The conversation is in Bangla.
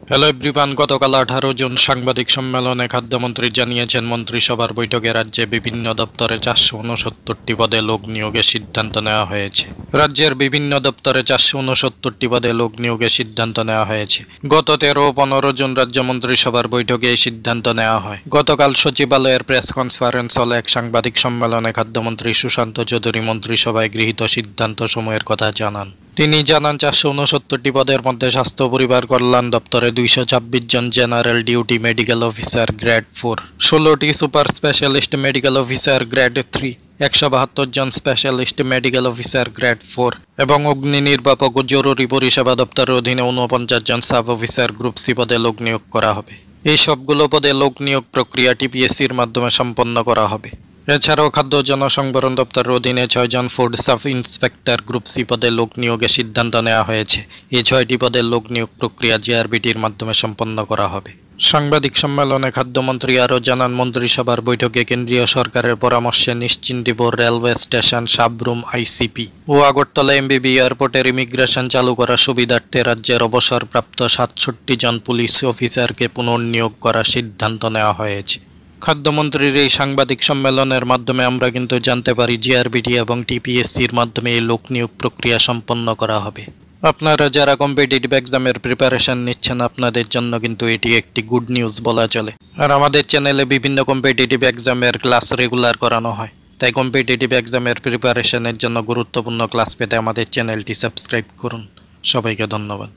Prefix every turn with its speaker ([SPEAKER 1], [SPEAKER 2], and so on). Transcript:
[SPEAKER 1] হ্যালো এভরিওয়ান, গতকাল 18 জুন সাংবাদিক সম্মেলনে খাদ্যমন্ত্রী জানিয়েছেন, মন্ত্রিসভার বৈঠকে রাজ্যে বিভিন্ন দপ্তরে 469টি পদে লোক নিয়োগের সিদ্ধান্ত নেওয়া হয়েছে। রাজ্যের বিভিন্ন দপ্তরে 469টি পদে লোক নিয়োগের সিদ্ধান্ত নেওয়া হয়েছে। গত 13 ও 15 জুন রাজ্য মন্ত্রিসভার বৈঠকে এই সিদ্ধান্ত নেওয়া হয়। গতকাল সচিবালয়ের প্রেস কনফারেন্স হলে এক সাংবাদিক সম্মেলনে খাদ্যমন্ত্রী সুশান্ত চৌধুরী মন্ত্রিসভায় গৃহীত সিদ্ধান্ত সমূহের কথা জানান। তিনি জানান, 469টি পদের মধ্যে স্বাস্থ্য পরিবার কল্যাণ দপ্তরে 226 জন general duty medical officer grade 4, 16টি super specialist medical officer grade 3, 172 জন স্পেশালিস্ট মেডিকেল অফিসার গ্রেড 4 এবং অগ্নি নির্বাপক ও জরুরি পরিষেবা দপ্তরের অধীনে 49 জন সাব অফিসার গ্রুপ সি পদে লোক নিয়োগ করা হবে। এই সবগুলো পদে লোক নিয়োগ প্রক্রিয়া টিপিএসসির মাধ্যমে সম্পন্ন করা হবে। এছাড়াও খাদ্য জনসংবরণ দপ্তরের অধীনে 6 জন food sub inspector group C পদে লোক নিয়োগের সিদ্ধান্ত নেওয়া হয়েছে। এই 6টি পদের লোক নিয়োগ প্রক্রিয়া জিআরবিটির মাধ্যমে সম্পন্ন করা হবে। সাংবাদিক সম্মেলনে খাদ্যমন্ত্রী আরও জানান, মন্ত্রিসভার বৈঠকে কেন্দ্রীয় সরকারের পরামর্শে নিশ্চিন্তিপুর রেলওয়ে স্টেশন, সাবরুম আইসিপি ও আগরতলা এমবিবি এয়ারপোর্টের ইমিগ্রেশন চালু করার সুবিধার্থে রাজ্যের অবসরপ্রাপ্ত 67 জন পুলিশ অফিসারকে পুনর্নিয়োগ করার সিদ্ধান্ত নেওয়া হয়েছে। খাদ্যমন্ত্রীর এই সাংবাদিক সম্মেলনের মাধ্যমে আমরা কিন্তু জানতে পারি জিআরবিটি এবং টিপিএসসির মাধ্যমে এই লোক নিয়োগ প্রক্রিয়া সম্পন্ন করা হবে। আপনারা যারা কম্পিটিটিভ এক্সামের প্রিপারেশন নিচ্ছেন, আপনাদের জন্য কিন্তু এটি একটি গুড নিউজ বলা চলে। আর আমাদের চ্যানেলে বিভিন্ন কম্পিটিটিভ এক্সামের ক্লাস রেগুলার করানো হয়, তাই কম্পিটিটিভ এক্সামের প্রিপারেশনের জন্য গুরুত্বপূর্ণ ক্লাস পেতে আমাদের চ্যানেলটি সাবস্ক্রাইব করুন। সবাইকে ধন্যবাদ।